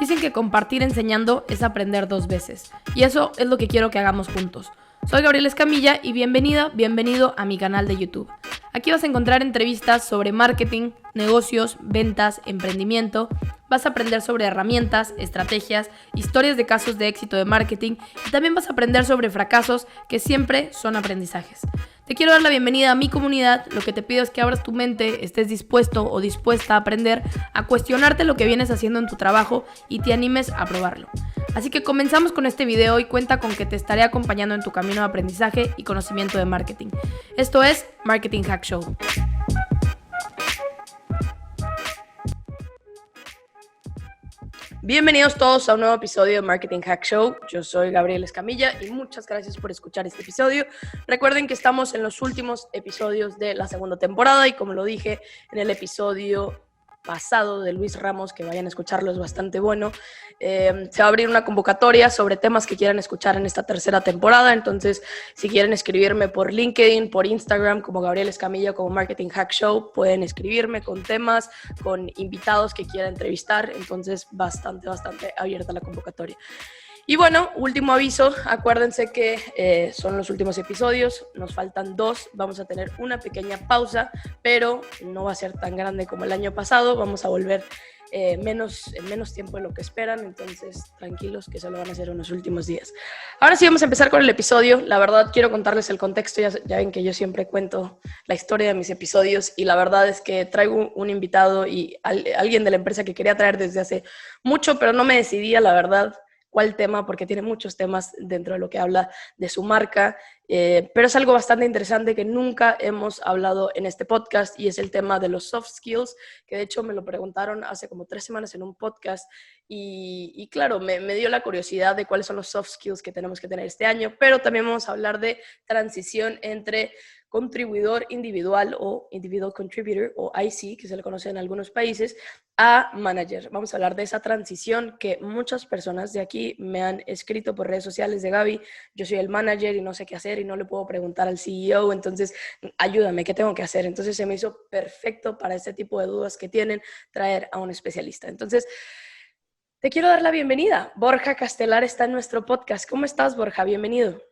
Dicen que compartir enseñando es aprender 2 veces, y eso es lo que quiero que hagamos juntos. Soy Gabriela Escamilla y bienvenido a mi canal de YouTube. Aquí vas a encontrar entrevistas sobre marketing, negocios, ventas, emprendimiento. Vas a aprender sobre herramientas, estrategias, historias de casos de éxito de marketing y también vas a aprender sobre fracasos que siempre son aprendizajes. Te quiero dar la bienvenida a mi comunidad. Lo que te pido es que abras tu mente, estés dispuesto o dispuesta a aprender, a cuestionarte lo que vienes haciendo en tu trabajo y te animes a probarlo. Así que comenzamos con este video y cuenta con que te estaré acompañando en tu camino de aprendizaje y conocimiento de marketing. Esto es Marketing Hack Show. Bienvenidos todos a un nuevo episodio de Marketing Hack Show. Yo soy Gabriela Escamilla y muchas gracias por escuchar este episodio. Recuerden que estamos en los últimos episodios de la segunda temporada y como lo dije en el episodio pasado de Luis Ramos, que vayan a escucharlo, es bastante bueno. Se va a abrir una convocatoria sobre temas que quieran escuchar en esta tercera temporada. Entonces, si quieren escribirme por LinkedIn, por Instagram, como Gabriela Escamilla, como Marketing Hack Show, pueden escribirme con temas, con invitados que quieran entrevistar. Entonces, bastante abierta la convocatoria. Y bueno, último aviso, acuérdense que son los últimos episodios, nos faltan 2, vamos a tener una pequeña pausa, pero no va a ser tan grande como el año pasado, vamos a volver en menos tiempo de lo que esperan, entonces tranquilos que solo van a ser unos últimos días. Ahora sí vamos a empezar con el episodio. La verdad quiero contarles el contexto, ya ven que yo siempre cuento la historia de mis episodios y la verdad es que traigo un invitado y alguien de la empresa que quería traer desde hace mucho, pero no me decidía, la verdad, cuál tema, porque tiene muchos temas dentro de lo que habla de su marca, pero es algo bastante interesante que nunca hemos hablado en este podcast y es el tema de los soft skills, que de hecho me lo preguntaron hace como 3 semanas en un podcast y claro, me dio la curiosidad de cuáles son los soft skills que tenemos que tener este año, pero también vamos a hablar de transición entre contribuidor individual o individual contributor o IC, que se le conoce en algunos países, a manager. Vamos a hablar de esa transición que muchas personas de aquí me han escrito por redes sociales de Gaby, yo soy el manager y no sé qué hacer y no le puedo preguntar al CEO, entonces ayúdame, ¿qué tengo que hacer? Entonces se me hizo perfecto para este tipo de dudas que tienen traer a un especialista. Entonces, te quiero dar la bienvenida. Borja Castelar está en nuestro podcast. ¿Cómo estás, Borja? Bienvenido.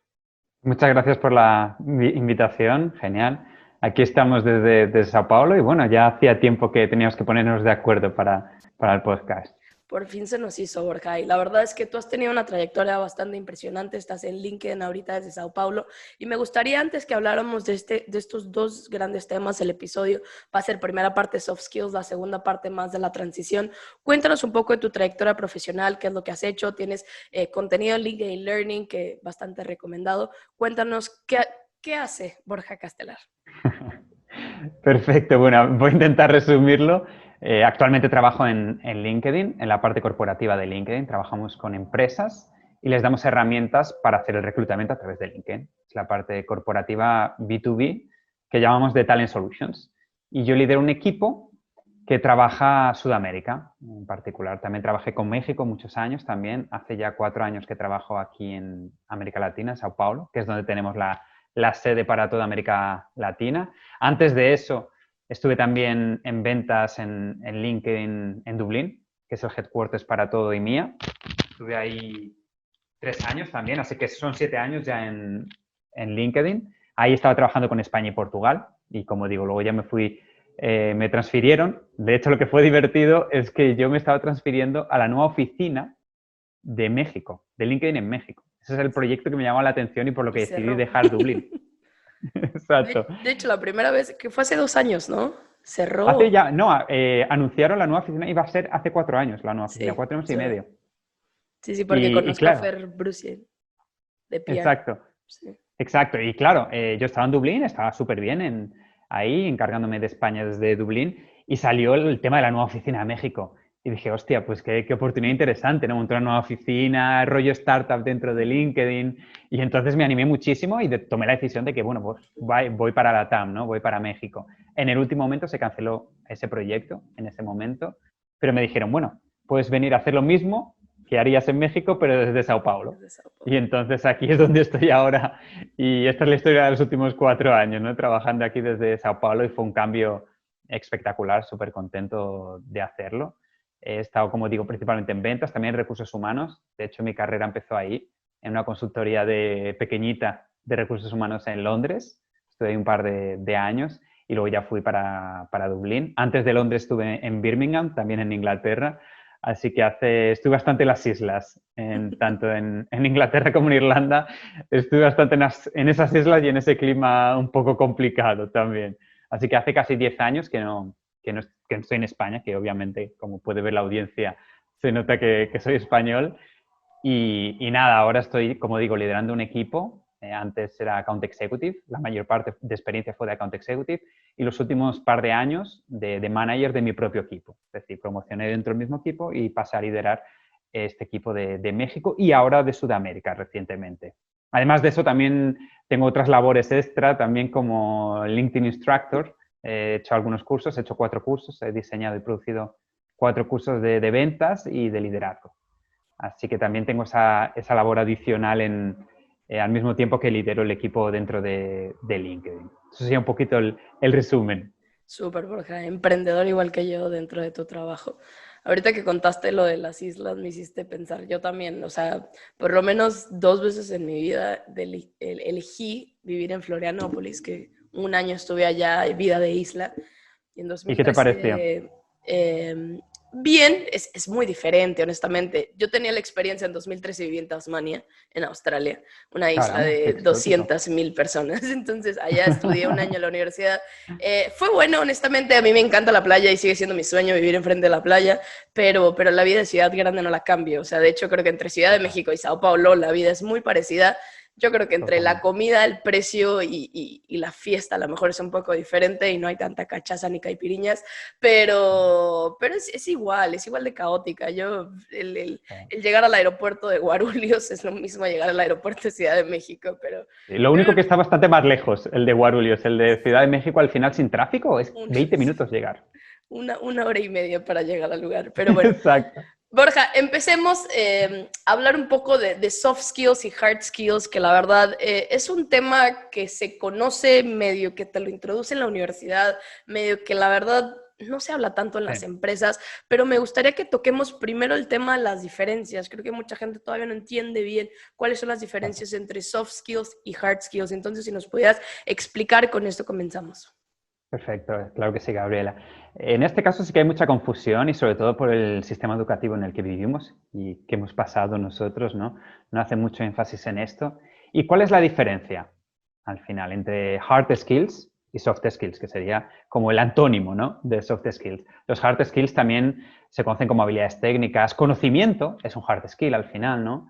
Muchas gracias por la invitación, genial. Aquí estamos desde Sao Paulo y bueno, ya hacía tiempo que teníamos que ponernos de acuerdo para el podcast. Por fin se nos hizo, Borja, y la verdad es que tú has tenido una trayectoria bastante impresionante, estás en LinkedIn ahorita desde Sao Paulo, y me gustaría antes que habláramos de estos 2 grandes temas, el episodio va a ser primera parte soft skills, la segunda parte más de la transición. Cuéntanos un poco de tu trayectoria profesional, qué es lo que has hecho, tienes contenido en LinkedIn Learning que bastante recomendado. Cuéntanos qué hace Borja Castelar. Perfecto, bueno, voy a intentar resumirlo. Actualmente trabajo en LinkedIn, en la parte corporativa de LinkedIn. Trabajamos con empresas y les damos herramientas para hacer el reclutamiento a través de LinkedIn. Es la parte corporativa B2B que llamamos de Talent Solutions. Y yo lidero un equipo que trabaja Sudamérica en particular. También trabajé con México muchos años también. Hace ya 4 años que trabajo aquí en América Latina, en Sao Paulo, que es donde tenemos la sede para toda América Latina. Antes de eso, estuve también en ventas en LinkedIn en Dublín, que es el headquarters para todo EMEA. Estuve ahí 3 años también, así que son 7 años ya en LinkedIn. Ahí estaba trabajando con España y Portugal y como digo, luego ya me transfirieron. De hecho, lo que fue divertido es que yo me estaba transfiriendo a la nueva oficina de México, de LinkedIn en México. Ese es el proyecto que me llamó la atención y por lo que decidí dejar Dublín. Exacto. De hecho, la primera vez, que fue hace 2 años, ¿no? Cerró. Anunciaron la nueva oficina, iba a ser hace 4 años la nueva oficina, Sí, 4 años y medio. Sí, porque Y conozco a claro, Fer Bruciel de PR. exacto, Sí. exacto. Y claro, yo estaba en Dublín, estaba súper bien ahí, encargándome de España desde Dublín, y salió el tema de la nueva oficina de México. Y dije, hostia, pues qué oportunidad interesante, ¿no? Montar una nueva oficina, rollo startup dentro de LinkedIn. Y entonces me animé muchísimo y tomé la decisión de que, bueno, pues voy para la TAM, ¿no? Voy para México. En el último momento se canceló ese proyecto, en ese momento, pero me dijeron, bueno, puedes venir a hacer lo mismo que harías en México, pero desde Sao Paulo. Y entonces aquí es donde estoy ahora. Y esta es la historia de los últimos 4 años, ¿no? Trabajando aquí desde Sao Paulo y fue un cambio espectacular, súper contento de hacerlo. He estado, como digo, principalmente en ventas, también en recursos humanos. De hecho, mi carrera empezó ahí, en una consultoría pequeñita de recursos humanos en Londres. Estuve ahí un par de años y luego ya fui para Dublín. Antes de Londres estuve en Birmingham, también en Inglaterra. Así que estuve bastante en las islas, tanto en Inglaterra como en Irlanda. Estuve bastante en esas islas y en ese clima un poco complicado también. Así que hace casi 10 años que no estoy en España, que obviamente, como puede ver la audiencia, se nota que soy español. Y nada, ahora estoy, como digo, liderando un equipo. Antes era Account Executive, la mayor parte de experiencia fue de Account Executive y los últimos par de años de manager de mi propio equipo. Es decir, promocioné dentro del mismo equipo y pasé a liderar este equipo de México y ahora de Sudamérica recientemente. Además de eso, también tengo otras labores extra, también como LinkedIn Instructor. He hecho algunos cursos, he hecho 4 cursos, he diseñado y producido 4 cursos de ventas y de liderazgo. Así que también tengo esa labor adicional al mismo tiempo que lidero el equipo dentro de LinkedIn. Eso sería un poquito el resumen. Súper, Borja, emprendedor igual que yo dentro de tu trabajo. Ahorita que contaste lo de las islas, me hiciste pensar, yo también, o sea, por lo menos 2 veces en mi vida elegí vivir en Florianópolis, que un año estuve allá, vida de isla, y en ¿Y qué te pareció? 2013, bien, es muy diferente, honestamente. Yo tenía la experiencia en 2013, viví en Tasmania, en Australia, una isla Caramba, qué de exótico. 200,000 personas, entonces allá estudié un año en la universidad. Fue bueno, honestamente, a mí me encanta la playa y sigue siendo mi sueño vivir enfrente de la playa, pero la vida de ciudad grande no la cambio. O sea, de hecho, creo que entre Ciudad de Total, México y Sao Paulo la vida es muy parecida. Yo creo que entre la totalmente. comida, el precio y la fiesta a lo mejor es un poco diferente y no hay tanta cachaza ni caipiriñas, pero es igual de caótica. El llegar al aeropuerto de Guarulhos es lo mismo llegar al aeropuerto de Ciudad de México, Lo único que está bastante más lejos, el de Guarulhos, el de Ciudad de México, al final sin tráfico, es un, 20 minutos llegar. una hora y media para llegar al lugar. Pero bueno, Exacto. Borja, empecemos a hablar un poco de soft skills y hard skills, que la verdad es un tema que se conoce, medio que te lo introduce en la universidad, medio que la verdad no se habla tanto en Sí. las empresas, pero me gustaría que toquemos primero el tema de las diferencias. Creo que mucha gente todavía no entiende bien cuáles son las diferencias entre soft skills y hard skills. Entonces, si nos pudieras explicar, con esto comenzamos. Perfecto, claro que sí, Gabriela. En este caso sí que hay mucha confusión y sobre todo por el sistema educativo en el que vivimos y que hemos pasado nosotros, ¿no? No hace mucho énfasis en esto. ¿Y cuál es la diferencia al final entre hard skills y soft skills, que sería como el antónimo, ¿no?, de soft skills? Los hard skills también se conocen como habilidades técnicas. Conocimiento es un hard skill al final, ¿no?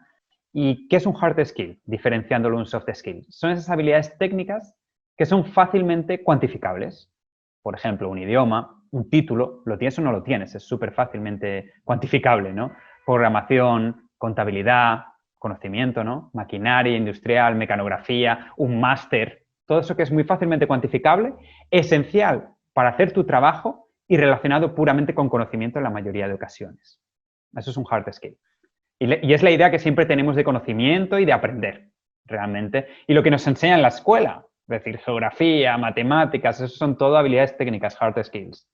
¿Y qué es un hard skill? Diferenciándolo de un soft skill. Son esas habilidades técnicas que son fácilmente cuantificables. Por ejemplo, un idioma, un título, ¿lo tienes o no lo tienes? Es súper fácilmente cuantificable, ¿no? Programación, contabilidad, conocimiento, ¿no? Maquinaria industrial, mecanografía, un máster, todo eso que es muy fácilmente cuantificable, esencial para hacer tu trabajo y relacionado puramente con conocimiento en la mayoría de ocasiones. Eso es un hard skill. Y es la idea que siempre tenemos de conocimiento y de aprender, realmente. Y lo que nos enseña en la escuela, es decir, geografía, matemáticas, eso son todo habilidades técnicas, hard skills.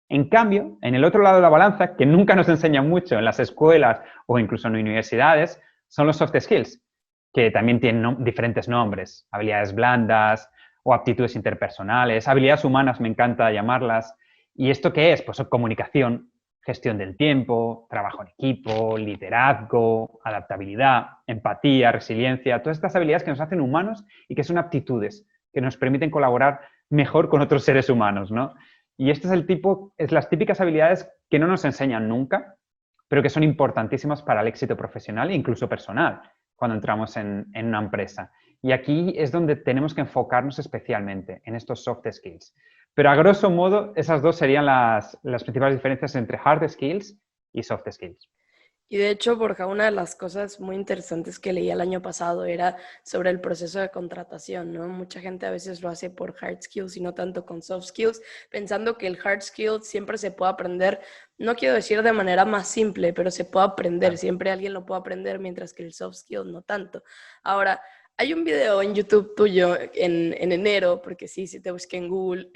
En cambio, en el otro lado de la balanza, que nunca nos enseñan mucho en las escuelas o incluso en universidades, son los soft skills, que también tienen diferentes nombres, habilidades blandas o aptitudes interpersonales, habilidades humanas, me encanta llamarlas. ¿Y esto qué es? Pues comunicación, gestión del tiempo, trabajo en equipo, liderazgo, adaptabilidad, empatía, resiliencia, todas estas habilidades que nos hacen humanos y que son aptitudes que nos permiten colaborar mejor con otros seres humanos, ¿no? Y este es las típicas habilidades que no nos enseñan nunca, pero que son importantísimas para el éxito profesional e incluso personal cuando entramos en una empresa. Y aquí es donde tenemos que enfocarnos especialmente en estos soft skills. Pero a grosso modo, esas dos serían las principales diferencias entre hard skills y soft skills. Y de hecho, Borja, una de las cosas muy interesantes que leí el año pasado era sobre el proceso de contratación, ¿no? Mucha gente a veces lo hace por hard skills y no tanto con soft skills, pensando que el hard skill siempre se puede aprender, no quiero decir de manera más simple, pero se puede aprender, Claro. siempre alguien lo puede aprender, mientras que el soft skill no tanto. Ahora, hay un video en YouTube tuyo en enero, porque sí, si te busqué en Google,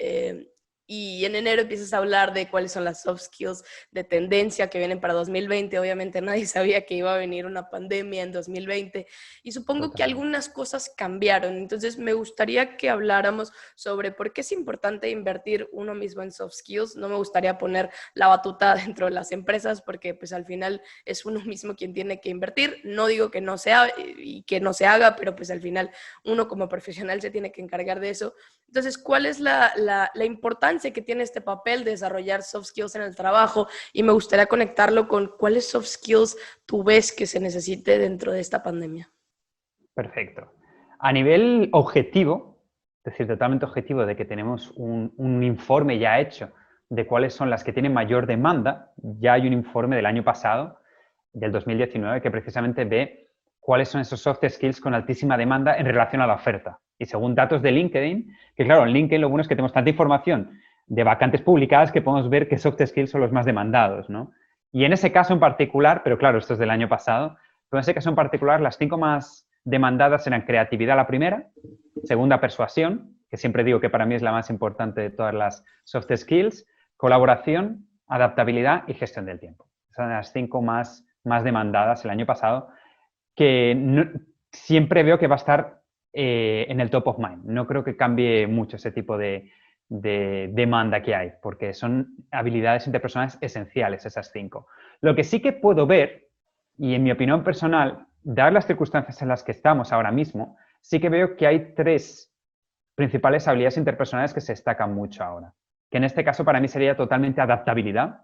y en enero empiezas a hablar de cuáles son las soft skills de tendencia que vienen para 2020. Obviamente nadie sabía que iba a venir una pandemia en 2020 y supongo que Totalmente. algunas cosas cambiaron. Entonces me gustaría que habláramos sobre por qué es importante invertir uno mismo en soft skills. No me gustaría poner la batuta dentro de las empresas porque pues al final es uno mismo quien tiene que invertir. No digo que no sea y que no se haga, pero pues al final uno como profesional se tiene que encargar de eso. Entonces, ¿cuál es la importancia que tiene este papel de desarrollar soft skills en el trabajo? Y me gustaría conectarlo con cuáles soft skills tú ves que se necesite dentro de esta pandemia. Perfecto. A nivel objetivo, es decir, totalmente objetivo de que tenemos un informe ya hecho de cuáles son las que tienen mayor demanda, ya hay un informe del año pasado, del 2019, que precisamente ve cuáles son esos soft skills con altísima demanda en relación a la oferta. Y según datos de LinkedIn, que claro, en LinkedIn lo bueno es que tenemos tanta información de vacantes publicadas que podemos ver qué soft skills son los más demandados, ¿no? Y en ese caso en particular, pero claro, esto es del año pasado, pero en ese caso en particular las 5 más demandadas eran creatividad la primera, segunda persuasión, que siempre digo que para mí es la más importante de todas las soft skills, colaboración, adaptabilidad y gestión del tiempo. Esas son las 5 más demandadas el año pasado, que no, siempre veo que va a estar en el top of mind. No creo que cambie mucho ese tipo de demanda que hay, porque son habilidades interpersonales esenciales esas 5. Lo que sí que puedo ver, y en mi opinión personal, dadas las circunstancias en las que estamos ahora mismo, sí que veo que hay 3 principales habilidades interpersonales que se destacan mucho ahora. Que en este caso para mí sería totalmente adaptabilidad,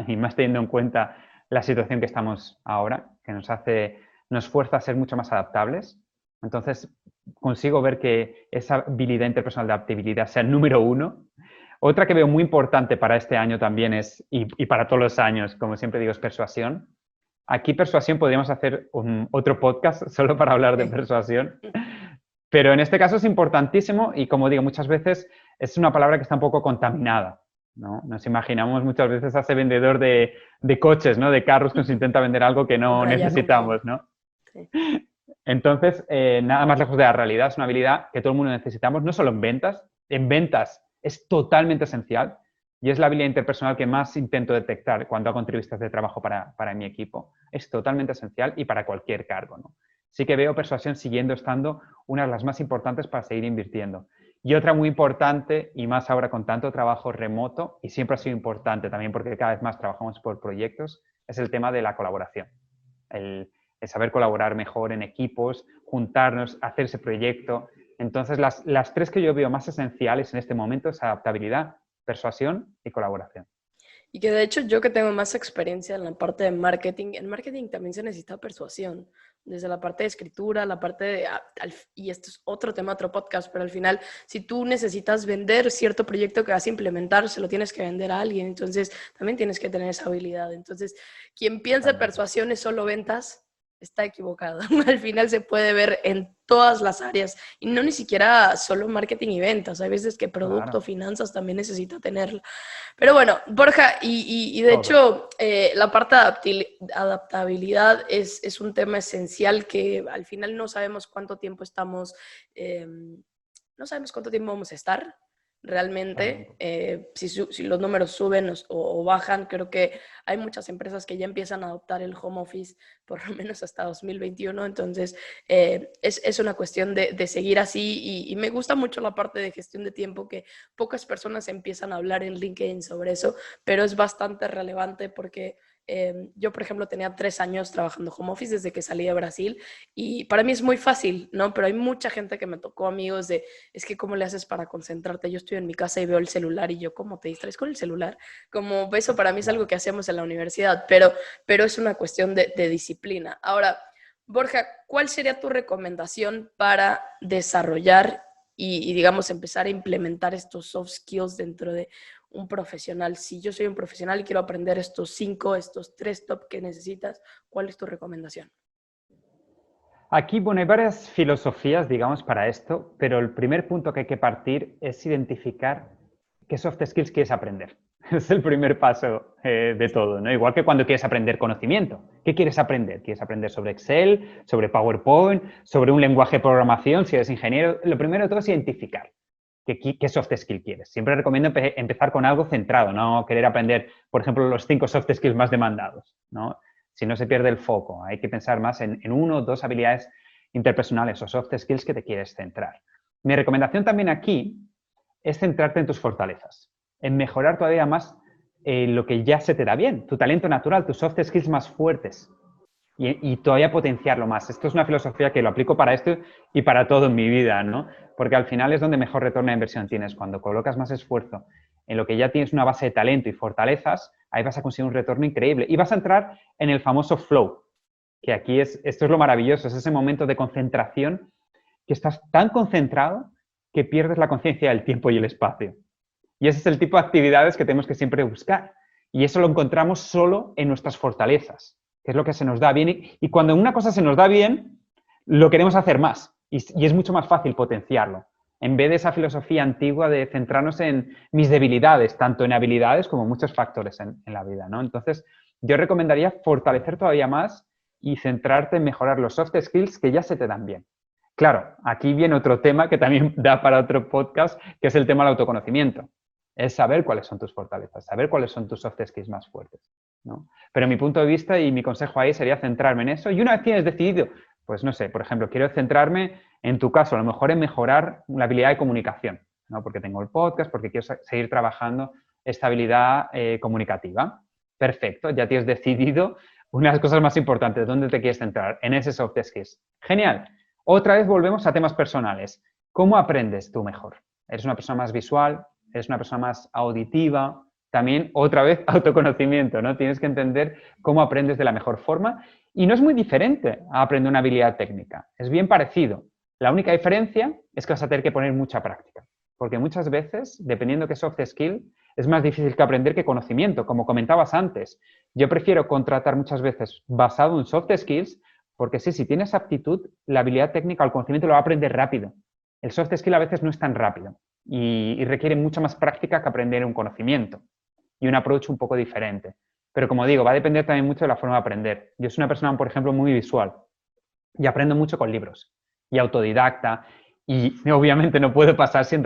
y más teniendo en cuenta la situación que estamos ahora, que nos fuerza a ser mucho más adaptables. Entonces, consigo ver que esa habilidad interpersonal de adaptabilidad sea el número 1. Otra que veo muy importante para este año también es, y para todos los años, como siempre digo, es persuasión. Aquí persuasión podríamos hacer otro podcast solo para hablar de persuasión, pero en este caso es importantísimo y como digo, muchas veces es una palabra que está un poco contaminada, ¿no? Nos imaginamos muchas veces a ese vendedor de coches, ¿no? De carros que nos intenta vender algo que no Compra ya, compra ya. necesitamos, ¿no? Sí. Entonces, nada más lejos de la realidad, es una habilidad que todo el mundo necesitamos, no solo en ventas es totalmente esencial y es la habilidad interpersonal que más intento detectar cuando hago entrevistas de trabajo para mi equipo. Es totalmente esencial y para cualquier cargo, ¿no? Sí que veo persuasión siguiendo estando una de las más importantes para seguir invirtiendo. Y otra muy importante, y más ahora con tanto trabajo remoto, y siempre ha sido importante también porque cada vez más trabajamos por proyectos, es el tema de la colaboración. El saber colaborar mejor en equipos, juntarnos, hacer ese proyecto. Entonces, las 3 que yo veo más esenciales en este momento es adaptabilidad, persuasión y colaboración. Y que de hecho yo que tengo más experiencia en la parte de marketing, en marketing también se necesita persuasión, desde la parte de escritura, la parte de, y esto es otro tema, otro podcast, pero al final si tú necesitas vender cierto proyecto que vas a implementar, se lo tienes que vender a alguien, entonces también tienes que tener esa habilidad. Entonces, quien piensa en Totalmente. persuasión es solo ventas, está equivocado. Al final se puede ver en todas las áreas y no ni siquiera solo marketing y ventas. Hay veces que producto, Claro, finanzas también necesita tenerlo. Pero bueno, Borja, y de todo. hecho la parte de adaptabilidad es un tema esencial que al final no sabemos cuánto tiempo estamos, no sabemos cuánto tiempo vamos a estar realmente. Totalmente. Si los números suben o bajan, creo que hay muchas empresas que ya empiezan a adoptar el home office por lo menos hasta 2021. Entonces, es una cuestión de seguir así y me gusta mucho la parte de gestión de tiempo que pocas personas empiezan a hablar en LinkedIn sobre eso, pero es bastante relevante porque yo, por ejemplo, tenía 3 años trabajando home office desde que salí de Brasil y para mí es muy fácil, ¿no? Pero hay mucha gente que me tocó, amigos, es que ¿cómo le haces para concentrarte? Yo estoy en mi casa y veo el celular y yo, ¿cómo te distraes con el celular? Como eso para mí es algo Claro. que hacemos en la universidad, pero es una cuestión de disciplina. Ahora, Borja, ¿cuál sería tu recomendación para desarrollar digamos, empezar a implementar estos soft skills dentro de un profesional? Si yo soy un profesional y quiero aprender estos 5, estos 3 top que necesitas, ¿cuál es tu recomendación? Aquí, bueno, hay varias filosofías, digamos, para esto, pero el primer punto que hay que partir es identificar qué soft skills quieres aprender. Es el primer paso de todo, ¿no? Igual que cuando quieres aprender conocimiento. ¿Qué quieres aprender? ¿Quieres aprender sobre Excel, sobre PowerPoint, sobre un lenguaje de programación, si eres ingeniero? Lo primero de todo es identificar. qué soft skill quieres. Siempre recomiendo empezar con algo centrado, no querer aprender, por ejemplo, los 5 soft skills más demandados, ¿no? Si no se pierde el foco, hay que pensar más en 1 o 2 habilidades interpersonales o soft skills que te quieres centrar. Mi recomendación también aquí es centrarte en tus fortalezas, en mejorar todavía más lo que ya se te da bien, tu talento natural, tus soft skills más fuertes y todavía potenciarlo más. Esto es una filosofía que lo aplico para esto y para todo en mi vida, ¿no? Porque al final es donde mejor retorno de inversión tienes. Cuando colocas más esfuerzo en lo que ya tienes una base de talento y fortalezas, ahí vas a conseguir un retorno increíble y vas a entrar en el famoso flow, que aquí esto es lo maravilloso, es ese momento de concentración que estás tan concentrado que pierdes la conciencia del tiempo y el espacio. Y ese es el tipo de actividades que tenemos que siempre buscar. Y eso lo encontramos solo en nuestras fortalezas, que es lo que se nos da bien. Y cuando una cosa se nos da bien, lo queremos hacer más. Y es mucho más fácil potenciarlo. En vez de esa filosofía antigua de centrarnos en mis debilidades, tanto en habilidades como muchos factores en la vida, ¿no? Entonces, yo recomendaría fortalecer todavía más y centrarte en mejorar los soft skills que ya se te dan bien. Claro, aquí viene otro tema que también da para otro podcast, que es el tema del autoconocimiento. Es saber cuáles son tus fortalezas, saber cuáles son tus soft skills más fuertes, ¿no? Pero mi punto de vista y mi consejo ahí sería centrarme en eso. Y una vez tienes decidido, pues no sé, por ejemplo, quiero centrarme en tu caso, a lo mejor en mejorar la habilidad de comunicación, ¿no? Porque tengo el podcast, porque quiero seguir trabajando esta habilidad comunicativa. Perfecto, ya tienes decidido una de las cosas más importantes, ¿dónde te quieres centrar? En ese soft skills. Genial. Otra vez volvemos a temas personales. ¿Cómo aprendes tú mejor? ¿Eres una persona más visual? ¿Eres una persona más auditiva? También, otra vez, autoconocimiento, ¿no? Tienes que entender cómo aprendes de la mejor forma. Y no es muy diferente a aprender una habilidad técnica. Es bien parecido. La única diferencia es que vas a tener que poner mucha práctica. Porque muchas veces, dependiendo de qué soft skill, es más difícil que aprender que conocimiento, como comentabas antes. Yo prefiero contratar muchas veces basado en soft skills porque sí, si tienes aptitud, la habilidad técnica o el conocimiento lo va a aprender rápido. El soft skill a veces no es tan rápido y requiere mucha más práctica que aprender un conocimiento y un approach un poco diferente. Pero como digo, va a depender también mucho de la forma de aprender. Yo soy una persona, por ejemplo, muy visual y aprendo mucho con libros y autodidacta y obviamente no puedo pasar sin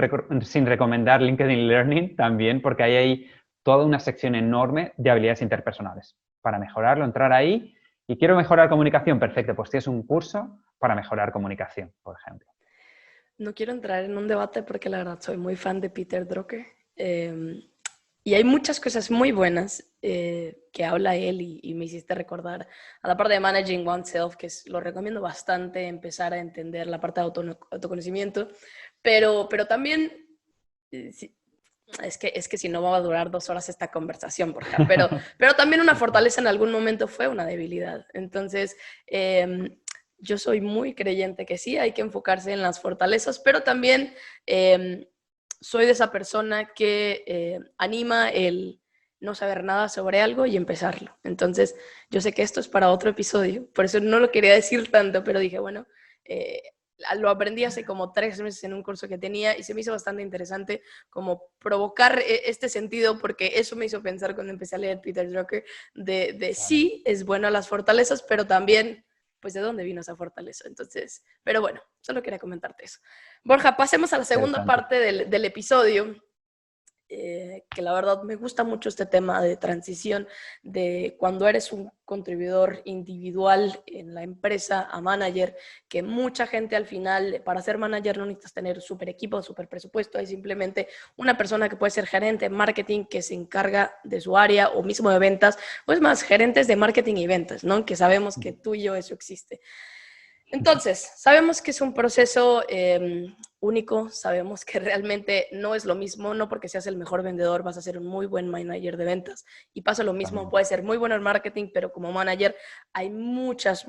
recomendar LinkedIn Learning también porque ahí hay toda una sección enorme de habilidades interpersonales. Para mejorarlo, entrar ahí. Y quiero mejorar comunicación, perfecto, pues tienes un curso para mejorar comunicación, por ejemplo. No quiero entrar en un debate porque la verdad soy muy fan de Peter Drucker y hay muchas cosas muy buenas que habla él y me hiciste recordar a la parte de Managing Oneself, que lo recomiendo bastante, empezar a entender la parte de autoconocimiento, pero también... Es que si no va a durar 2 horas esta conversación, Borja, pero también una fortaleza en algún momento fue una debilidad. Entonces, yo soy muy creyente que sí, hay que enfocarse en las fortalezas, pero también soy de esa persona que anima el no saber nada sobre algo y empezarlo. Entonces, yo sé que esto es para otro episodio, por eso no lo quería decir tanto, pero dije, bueno, lo aprendí hace como 3 meses en un curso que tenía y se me hizo bastante interesante como provocar este sentido porque eso me hizo pensar cuando empecé a leer Peter Drucker de sí, es bueno las fortalezas, pero también pues de dónde vino esa fortaleza. Entonces, pero bueno, solo quería comentarte eso. Borja, pasemos a la segunda parte del episodio. Que la verdad me gusta mucho este tema de transición de cuando eres un contribuidor individual en la empresa a manager, que mucha gente al final, para ser manager no necesitas tener súper equipo, súper presupuesto, hay simplemente una persona que puede ser gerente de marketing que se encarga de su área o mismo de ventas, o es más, gerentes de marketing y ventas, ¿no? Que sabemos que tú y yo eso existe. Entonces, sabemos que es un proceso único, sabemos que realmente no es lo mismo, no porque seas el mejor vendedor vas a ser un muy buen manager de ventas y pasa lo mismo, puede ser muy bueno en marketing, pero como manager hay muchas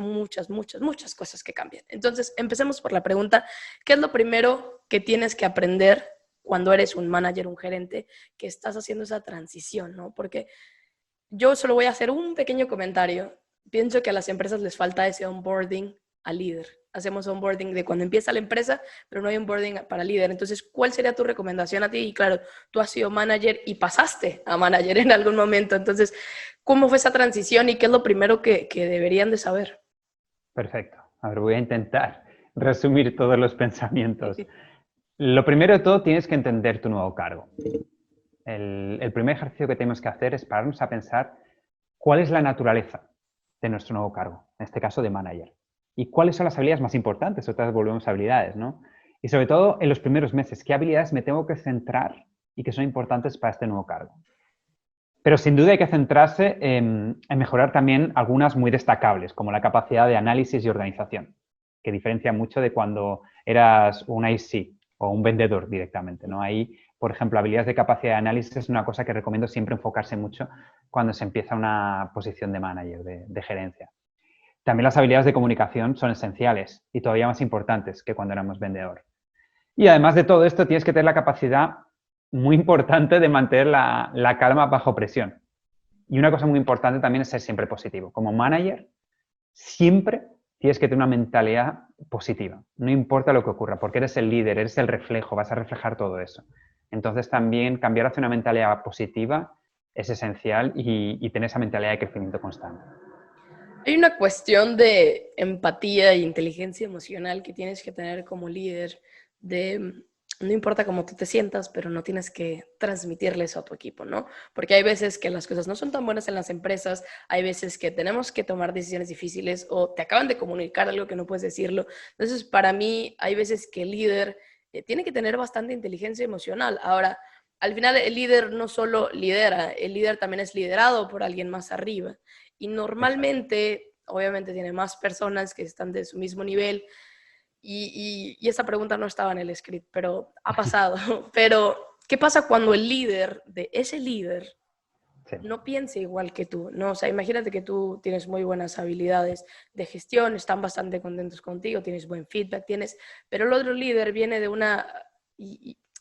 cosas que cambian. Entonces, empecemos por la pregunta, ¿qué es lo primero que tienes que aprender cuando eres un manager, un gerente, que estás haciendo esa transición, ¿no? Porque yo solo voy a hacer un pequeño comentario. Pienso que a las empresas les falta ese onboarding al líder. Hacemos onboarding de cuando empieza la empresa, pero no hay onboarding para líder. Entonces, ¿cuál sería tu recomendación a ti? Y claro, tú has sido manager y pasaste a manager en algún momento. Entonces, ¿cómo fue esa transición y qué es lo primero que deberían de saber? Perfecto. A ver, voy a intentar resumir todos los pensamientos. Lo primero de todo, tienes que entender tu nuevo cargo. El primer ejercicio que tenemos que hacer es pararnos a pensar cuál es la naturaleza de nuestro nuevo cargo, en este caso de manager, y cuáles son las habilidades más importantes, otras volvemos a habilidades, ¿no? Y sobre todo en los primeros meses, ¿qué habilidades me tengo que centrar y que son importantes para este nuevo cargo? Pero sin duda hay que centrarse en mejorar también algunas muy destacables, como la capacidad de análisis y organización, que diferencia mucho de cuando eras un IC o un vendedor directamente, ¿no? Ahí, por ejemplo, habilidades de capacidad de análisis es una cosa que recomiendo siempre enfocarse mucho cuando se empieza una posición de manager, de gerencia. También las habilidades de comunicación son esenciales y todavía más importantes que cuando éramos vendedor. Y además de todo esto, tienes que tener la capacidad muy importante de mantener la calma bajo presión. Y una cosa muy importante también es ser siempre positivo. Como manager, siempre tienes que tener una mentalidad positiva. No importa lo que ocurra, porque eres el líder, eres el reflejo, vas a reflejar todo eso. Entonces también cambiar hacia una mentalidad positiva es esencial y tener esa mentalidad de crecimiento constante. Hay una cuestión de empatía e inteligencia emocional que tienes que tener como líder, de no importa cómo tú te sientas, pero no tienes que transmitirle eso a tu equipo, ¿no? Porque hay veces que las cosas no son tan buenas en las empresas, hay veces que tenemos que tomar decisiones difíciles o te acaban de comunicar algo que no puedes decirlo. Entonces, para mí, hay veces que el líder tiene que tener bastante inteligencia emocional. Ahora, al final, el líder no solo lidera, el líder también es liderado por alguien más arriba. Y Exacto. normalmente, obviamente, tiene más personas que están de su mismo nivel. Y esa pregunta no estaba en el script, pero ha pasado. Pero, ¿qué pasa cuando el líder de ese líder Sí, no piense igual que tú? ¿No? O sea, imagínate que tú tienes muy buenas habilidades de gestión, están bastante contentos contigo, tienes buen feedback, pero el otro líder viene de una...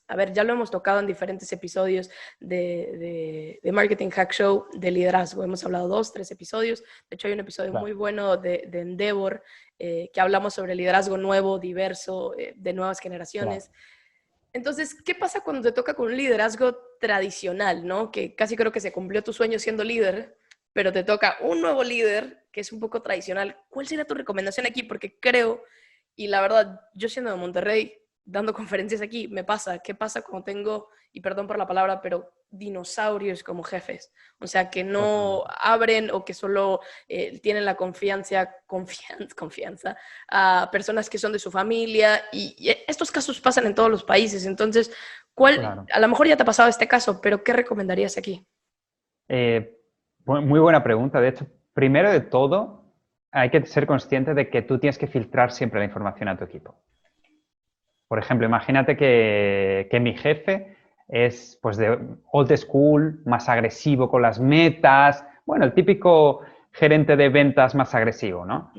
a ver, ya lo hemos tocado en diferentes episodios de Marketing Hack Show de liderazgo. Hemos hablado 2, 3 episodios. De hecho, hay un episodio muy claro. bueno de Endeavor que hablamos sobre liderazgo nuevo, diverso, de nuevas Claro. generaciones. Entonces, ¿qué pasa cuando te toca con un liderazgo tradicional, ¿no? Que casi creo que se cumplió tu sueño siendo líder, pero te toca un nuevo líder que es un poco tradicional. ¿Cuál sería tu recomendación aquí? Porque creo, y la verdad, yo siendo de Monterrey, dando conferencias aquí, me pasa, ¿qué pasa cuando tengo, y perdón por la palabra, pero dinosaurios como jefes? O sea, que no Totalmente. abren o que solo tienen la confianza a personas que son de su familia, y estos casos pasan en todos los países. Entonces, Claro. a lo mejor ya te ha pasado este caso, pero ¿qué recomendarías aquí? Eh, Muy buena pregunta. De hecho, primero de todo, hay que ser consciente de que tú tienes que filtrar siempre la información a tu equipo. Por ejemplo, imagínate que mi jefe es pues de old school, más agresivo con las metas, bueno, el típico gerente de ventas más agresivo, ¿no?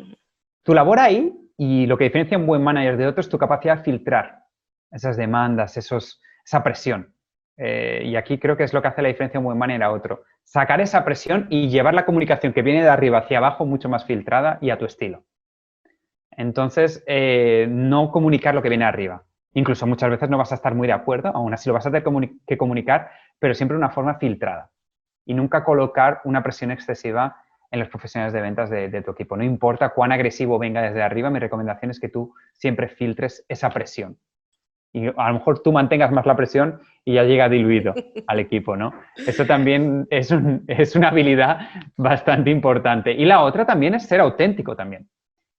Tu labor ahí y lo que diferencia un buen manager de otro es tu capacidad de filtrar esas demandas, esa presión. Y aquí creo que es lo que hace la diferencia un buen manager a otro. Sacar esa presión y llevar la comunicación que viene de arriba hacia abajo mucho más filtrada y a tu estilo. Entonces, no comunicar lo que viene arriba. Incluso muchas veces no vas a estar muy de acuerdo, aún así lo vas a tener que comunicar, pero siempre de una forma filtrada. Y nunca colocar una presión excesiva en los profesionales de ventas de tu equipo. No importa cuán agresivo venga desde arriba, mi recomendación es que tú siempre filtres esa presión. Y a lo mejor tú mantengas más la presión y ya llega diluido al equipo, ¿no? Eso también es una habilidad bastante importante. Y la otra también es ser auténtico también.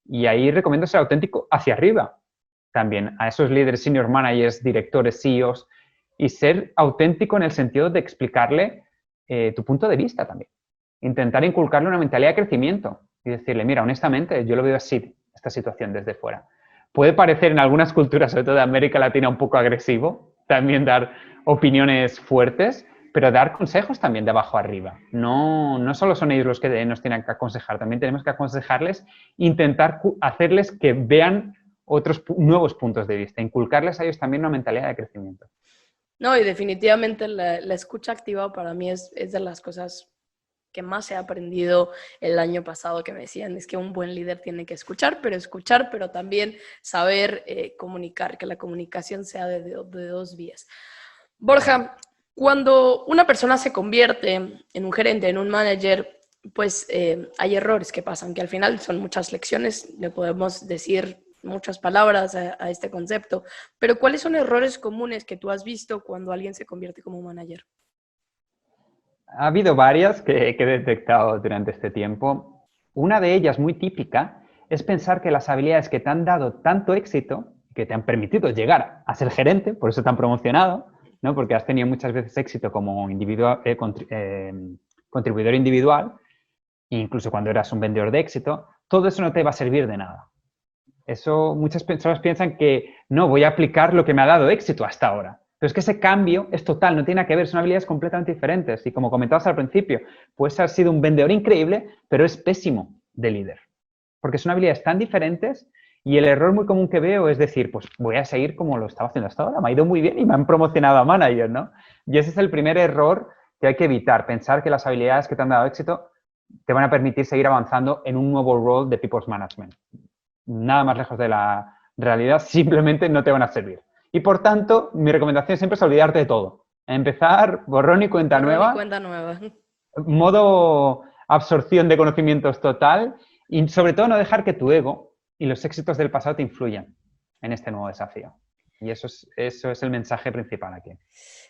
Y ahí recomiendo ser auténtico hacia arriba también, a esos líderes, senior managers, directores, CEOs, y ser auténtico en el sentido de explicarle tu punto de vista también. Intentar inculcarle una mentalidad de crecimiento y decirle, mira, honestamente, yo lo veo así, esta situación desde fuera. Puede parecer en algunas culturas, sobre todo de América Latina, un poco agresivo, también dar opiniones fuertes, pero dar consejos también de abajo arriba. No solo son ellos los que nos tienen que aconsejar, también tenemos que aconsejarles, intentar hacerles que vean otros nuevos puntos de vista, inculcarles a ellos también una mentalidad de crecimiento. No, y definitivamente la escucha activa para mí es de las cosas que más he aprendido el año pasado, que me decían, es que un buen líder tiene que escuchar, pero también saber comunicar, que la comunicación sea de 2 vías. Claro. Borja, cuando una persona se convierte en un gerente, en un manager, pues hay errores que pasan, que al final son muchas lecciones, le podemos decir muchas palabras a este concepto, pero ¿cuáles son errores comunes que tú has visto cuando alguien se convierte como manager? Ha habido varias que he detectado durante este tiempo. Una de ellas, muy típica, es pensar que las habilidades que te han dado tanto éxito, que te han permitido llegar a ser gerente, por eso te han promocionado, ¿no? Porque has tenido muchas veces éxito como contribuidor individual, e incluso cuando eras un vendedor de éxito, todo eso no te va a servir de nada. Eso muchas personas piensan que no, voy a aplicar lo que me ha dado éxito hasta ahora. Pero es que ese cambio es total, no tiene nada que ver, son habilidades completamente diferentes. Y como comentabas al principio, puedes haber sido un vendedor increíble, pero es pésimo de líder. Porque son habilidades tan diferentes y el error muy común que veo es decir, pues voy a seguir como lo estaba haciendo hasta ahora, me ha ido muy bien y me han promocionado a manager, ¿no? Y ese es el primer error que hay que evitar, pensar que las habilidades que te han dado éxito te van a permitir seguir avanzando en un nuevo rol de People's Management. Nada más lejos de la realidad, simplemente no te van a servir. Y por tanto, mi recomendación siempre es olvidarte de todo. Empezar, borrón y cuenta Borrón y nueva, cuenta nueva. modo absorción de conocimientos total y sobre todo no dejar que tu ego y los éxitos del pasado te influyan en este nuevo desafío. Y eso es el mensaje principal aquí.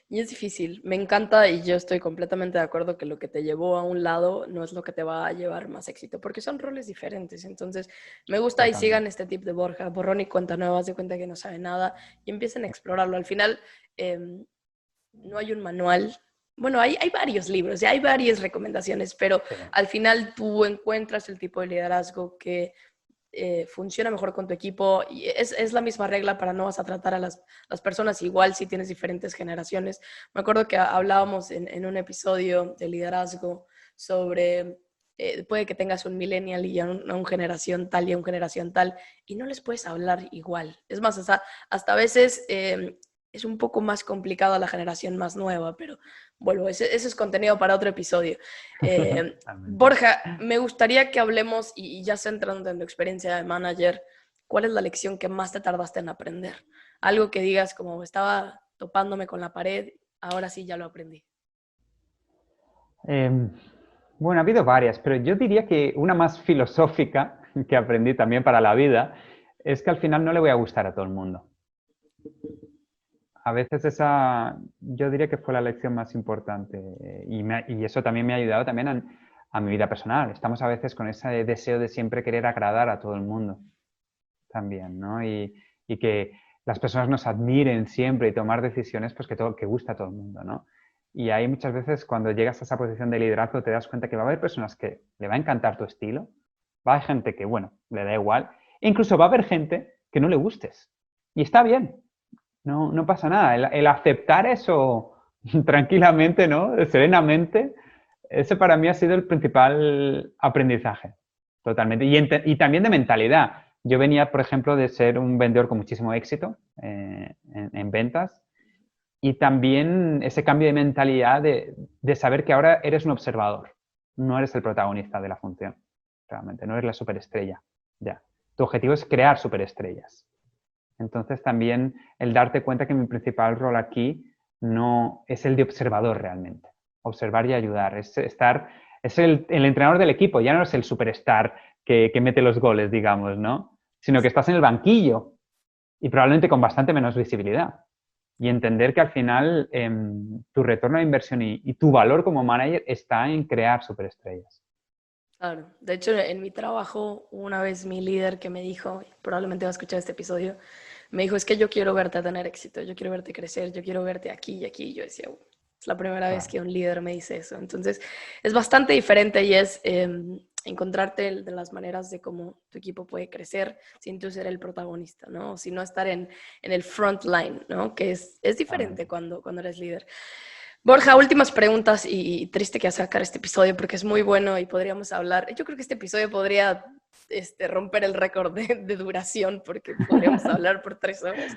Y es difícil, me encanta y yo estoy completamente de acuerdo que lo que te llevó a un lado no es lo que te va a llevar más éxito, porque son roles diferentes. Entonces, me gusta y sigan este tip de Borja, borrón y cuenta nueva, de cuenta que no sabe nada y empiecen a explorarlo. Al final, no hay un manual. Bueno, hay varios libros y hay varias recomendaciones, pero Sí. al final tú encuentras el tipo de liderazgo que funciona mejor con tu equipo y es la misma regla para no vas a tratar a las personas igual si tienes diferentes generaciones. Me acuerdo que hablábamos en un episodio de liderazgo sobre puede que tengas un millennial y una generación tal y una generación tal y no les puedes hablar igual. Es más, hasta a veces es un poco más complicado a la generación más nueva, pero bueno, ese es contenido para otro episodio. Borja, me gustaría que hablemos, y ya centrando en tu experiencia de manager, ¿cuál es la lección que más te tardaste en aprender? Algo que digas como estaba topándome con la pared, ahora sí ya lo aprendí. Bueno, ha habido varias, pero yo diría que una más filosófica que aprendí también para la vida es que al final no le voy a gustar a todo el mundo. A veces yo diría que fue la lección más importante y eso también me ha ayudado también a mi vida personal. Estamos a veces con ese deseo de siempre querer agradar a todo el mundo también, ¿no? Y que las personas nos admiren siempre y tomar decisiones pues que gusta a todo el mundo, ¿no? Y ahí muchas veces cuando llegas a esa posición de liderazgo te das cuenta que va a haber personas que le va a encantar tu estilo, va a haber gente que, bueno, le da igual, e incluso va a haber gente que no le gustes. Y está bien, no pasa nada. El aceptar eso tranquilamente, ¿no? Serenamente, ese para mí ha sido el principal aprendizaje. Totalmente. Y también de mentalidad. Yo venía, por ejemplo, de ser un vendedor con muchísimo éxito en ventas y también ese cambio de mentalidad de saber que ahora eres un observador, no eres el protagonista de la función, realmente, no eres la superestrella. Ya. Tu objetivo es crear superestrellas. Entonces también el darte cuenta que mi principal rol aquí no es el de observador realmente. Observar y ayudar. Es el entrenador del equipo, ya no es el superstar que mete los goles, digamos, ¿no? Sino que estás en el banquillo y probablemente con bastante menos visibilidad. Y entender que al final tu retorno de inversión y tu valor como manager está en crear superestrellas. Claro, de hecho en mi trabajo una vez mi líder que me dijo, probablemente va a escuchar este episodio, me dijo, es que yo quiero verte tener éxito, yo quiero verte crecer, yo quiero verte aquí y aquí. Y yo decía, es la primera vez que un líder me dice eso. Entonces es bastante diferente y es encontrarte de las maneras de cómo tu equipo puede crecer sin tú ser el protagonista, ¿no? Sin no estar en el front line, ¿no? Que es diferente cuando eres líder. Borja, últimas preguntas y triste que sacar este episodio porque es muy bueno y podríamos hablar. Yo creo que este episodio podría romper el récord de duración porque podríamos hablar por 3 horas.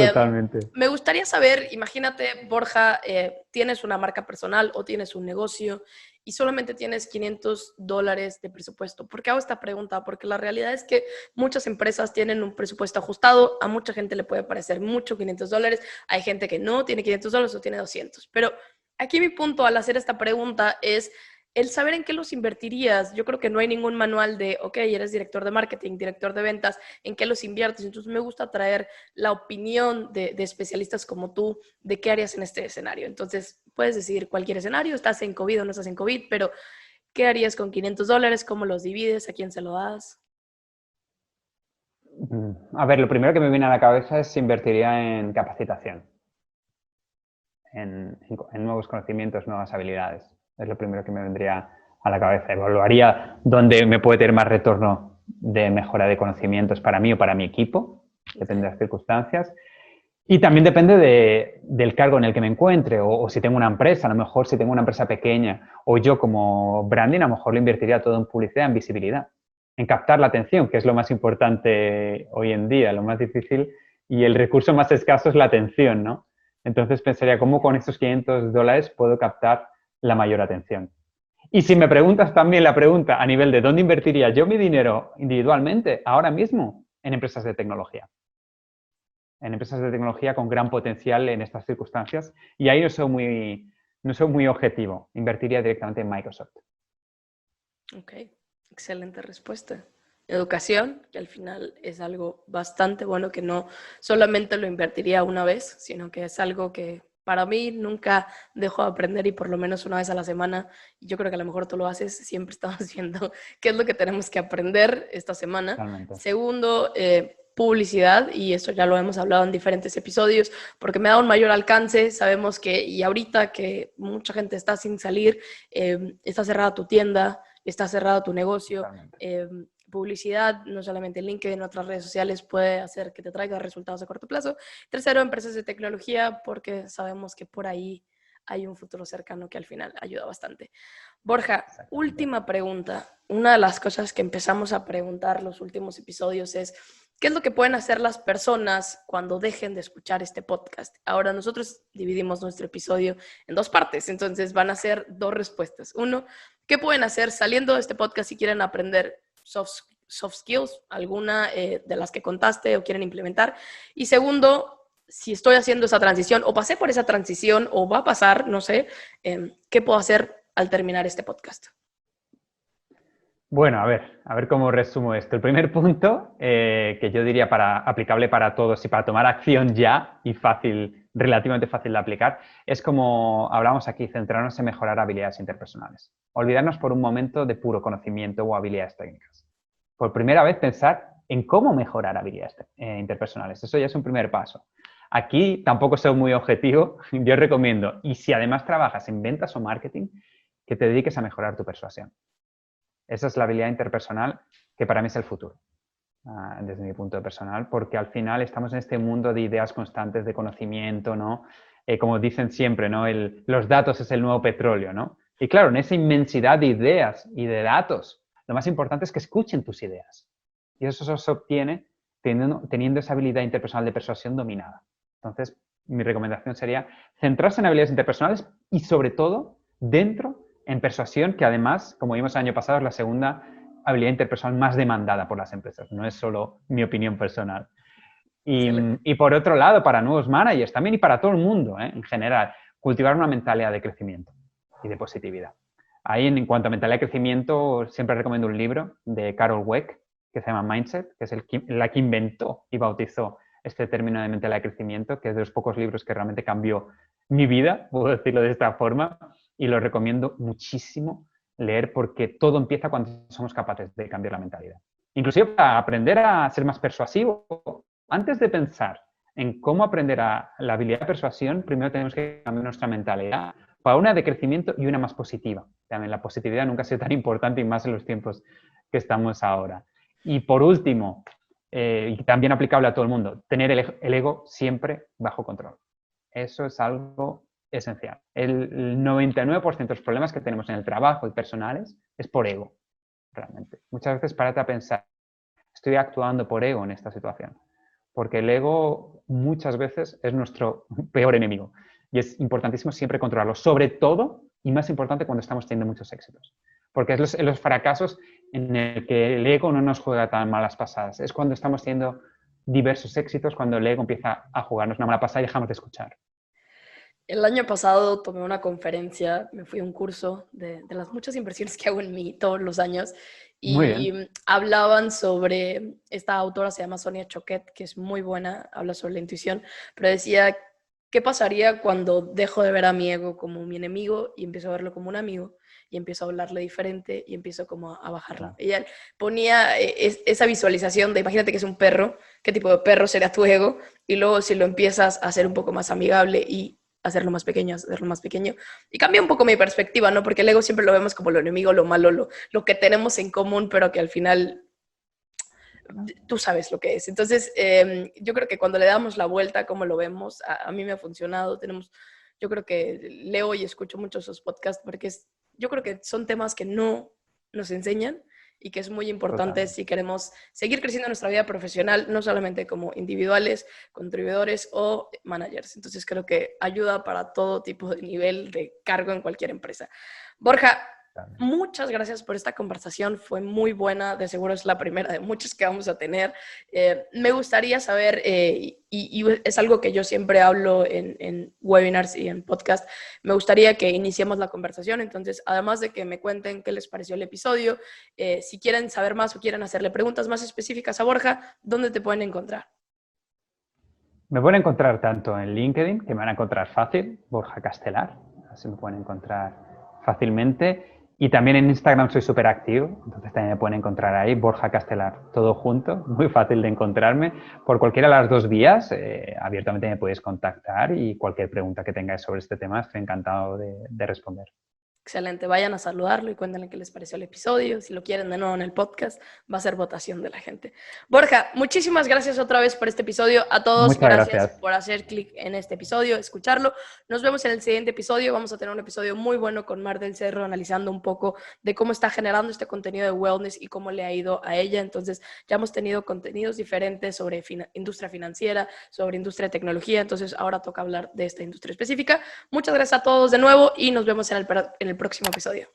Totalmente. Me gustaría saber, imagínate, Borja, tienes una marca personal o tienes un negocio y solamente tienes $500 de presupuesto. ¿Por qué hago esta pregunta? Porque la realidad es que muchas empresas tienen un presupuesto ajustado, a mucha gente le puede parecer mucho $500, hay gente que no tiene $500 o tiene 200. Pero aquí mi punto al hacer esta pregunta es, el saber en qué los invertirías. Yo creo que no hay ningún manual de, ok, eres director de marketing, director de ventas, ¿en qué los inviertes? Entonces me gusta traer la opinión de especialistas como tú de qué harías en este escenario. Entonces puedes decidir cualquier escenario, estás en COVID o no estás en COVID, pero ¿qué harías con $500? ¿Cómo los divides? ¿A quién se lo das? A ver, lo primero que me viene a la cabeza es invertiría en capacitación, en nuevos conocimientos, nuevas habilidades. Es lo primero que me vendría a la cabeza. Evaluaría dónde me puede tener más retorno de mejora de conocimientos para mí o para mi equipo, depende de las circunstancias. Y también depende del cargo en el que me encuentre o si tengo una empresa, a lo mejor si tengo una empresa pequeña o yo como branding, a lo mejor lo invertiría todo en publicidad, en visibilidad, en captar la atención, que es lo más importante hoy en día, lo más difícil y el recurso más escaso es la atención, ¿no? Entonces pensaría, ¿cómo con estos $500 puedo captar la mayor atención? Y si me preguntas también la pregunta a nivel de dónde invertiría yo mi dinero individualmente, ahora mismo, en empresas de tecnología. En empresas de tecnología con gran potencial en estas circunstancias. Y ahí no soy muy objetivo. Invertiría directamente en Microsoft. Ok, excelente respuesta. Educación, que al final es algo bastante bueno que no solamente lo invertiría una vez, sino que es algo que para mí nunca dejo de aprender y por lo menos una vez a la semana, y yo creo que a lo mejor tú lo haces, siempre estamos viendo qué es lo que tenemos que aprender esta semana. Totalmente. Segundo, publicidad, y eso ya lo hemos hablado en diferentes episodios, porque me da un mayor alcance. Sabemos que, y ahorita que mucha gente está sin salir, está cerrada tu tienda, está cerrado tu negocio. Publicidad, no solamente en LinkedIn, en otras redes sociales, puede hacer que te traiga resultados a corto plazo. Tercero, empresas de tecnología, porque sabemos que por ahí hay un futuro cercano que al final ayuda bastante. Borja, última pregunta. Una de las cosas que empezamos a preguntar los últimos episodios es, ¿qué es lo que pueden hacer las personas cuando dejen de escuchar este podcast? Ahora nosotros dividimos nuestro episodio en dos partes, entonces van a ser dos respuestas. Uno, ¿qué pueden hacer saliendo de este podcast si quieren aprender soft skills, alguna de las que contaste o quieren implementar? Y segundo, si estoy haciendo esa transición o pasé por esa transición o va a pasar, no sé, ¿qué puedo hacer al terminar este podcast? Bueno, a ver cómo resumo esto. El primer punto, que yo diría aplicable para todos y para tomar acción ya y relativamente fácil de aplicar, es como hablamos aquí, centrarnos en mejorar habilidades interpersonales. Olvidarnos por un momento de puro conocimiento o habilidades técnicas. Por primera vez pensar en cómo mejorar habilidades interpersonales. Eso ya es un primer paso. Aquí tampoco soy muy objetivo. Yo recomiendo, y si además trabajas en ventas o marketing, que te dediques a mejorar tu persuasión. Esa es la habilidad interpersonal que para mí es el futuro, desde mi punto de personal, porque al final estamos en este mundo de ideas constantes, de conocimiento, ¿no? Como dicen siempre, ¿no? Los datos es el nuevo petróleo, ¿no? Y claro, en esa inmensidad de ideas y de datos, lo más importante es que escuchen tus ideas. Y eso se obtiene teniendo esa habilidad interpersonal de persuasión dominada. Entonces, mi recomendación sería centrarse en habilidades interpersonales y, sobre todo, en persuasión, que además, como vimos el año pasado, es la segunda habilidad interpersonal más demandada por las empresas. No es solo mi opinión personal. Y por otro lado, para nuevos managers también y para todo el mundo, en general, cultivar una mentalidad de crecimiento y de positividad. Ahí, en cuanto a mentalidad de crecimiento, siempre recomiendo un libro de Carol Dweck que se llama Mindset, que es la que inventó y bautizó este término de mentalidad de crecimiento, que es de los pocos libros que realmente cambió mi vida, puedo decirlo de esta forma, y lo recomiendo muchísimo leer porque todo empieza cuando somos capaces de cambiar la mentalidad. Inclusive para aprender a ser más persuasivo, antes de pensar en cómo aprender la habilidad de persuasión, primero tenemos que cambiar nuestra mentalidad para una de crecimiento y una más positiva. También la positividad nunca ha sido tan importante y más en los tiempos que estamos ahora. Y por último, y también aplicable a todo el mundo, tener el ego siempre bajo control. Eso es algo esencial. El 99% de los problemas que tenemos en el trabajo y personales es por ego, realmente. Muchas veces párate a pensar, estoy actuando por ego en esta situación, porque el ego muchas veces es nuestro peor enemigo y es importantísimo siempre controlarlo, sobre todo y más importante cuando estamos teniendo muchos éxitos. Porque es en los fracasos en el que el ego no nos juega tan malas pasadas. Es cuando estamos teniendo diversos éxitos, cuando el ego empieza a jugarnos una mala pasada y dejamos de escuchar. El año pasado tomé una conferencia, me fui a un curso de las muchas inversiones que hago en mí todos los años Muy y bien. hablaban sobre, esta autora se llama Sonia Choquet, que es muy buena, habla sobre la intuición, pero decía, ¿qué pasaría cuando dejo de ver a mi ego como mi enemigo y empiezo a verlo como un amigo? Y empiezo a hablarle diferente y empiezo como a bajarlo. Claro, Ella ponía esa visualización de, imagínate que es un perro, ¿qué tipo de perro será tu ego? Y luego si lo empiezas a hacer un poco más amigable y hacerlo más pequeño, hacerlo más pequeño. Y cambia un poco mi perspectiva, ¿no? Porque el ego siempre lo vemos como lo enemigo, lo malo, lo que tenemos en común, pero que al final tú sabes lo que es. Entonces, yo creo que cuando le damos la vuelta, como lo vemos, a mí me ha funcionado. Yo creo que leo y escucho mucho sus podcasts porque yo creo que son temas que no nos enseñan y que es muy importante totalmente. si queremos seguir creciendo en nuestra vida profesional, no solamente como individuales, contribuidores o managers. Entonces creo que ayuda para todo tipo de nivel de cargo en cualquier empresa. Borja, muchas gracias por esta conversación, fue muy buena, de seguro es la primera de muchas que vamos a tener. Me gustaría saber, y es algo que yo siempre hablo en webinars y en podcast, me gustaría que iniciemos la conversación, entonces además de que me cuenten qué les pareció el episodio, si quieren saber más o quieren hacerle preguntas más específicas a Borja, ¿dónde te pueden encontrar? Me pueden encontrar tanto en LinkedIn, que me van a encontrar fácil, Borja Castelar, así me pueden encontrar fácilmente. Y también en Instagram soy súper activo, entonces también me pueden encontrar ahí, Borja Castelar, todo junto, muy fácil de encontrarme. Por cualquiera de las dos vías, abiertamente me podéis contactar y cualquier pregunta que tengáis sobre este tema, estoy encantado de responder. Excelente, vayan a saludarlo y cuéntenle qué les pareció el episodio. Si lo quieren de nuevo en el podcast, va a ser votación de la gente. Borja, muchísimas gracias otra vez por este episodio. A todos, Muchas gracias gracias. por hacer clic en este episodio, escucharlo. Nos vemos en el siguiente episodio. Vamos a tener un episodio muy bueno con Mar del Cerro, analizando un poco de cómo está generando este contenido de wellness y cómo le ha ido a ella. Entonces, ya hemos tenido contenidos diferentes sobre industria financiera, sobre industria de tecnología. Entonces, ahora toca hablar de esta industria específica. Muchas gracias a todos de nuevo y nos vemos en el próximo episodio.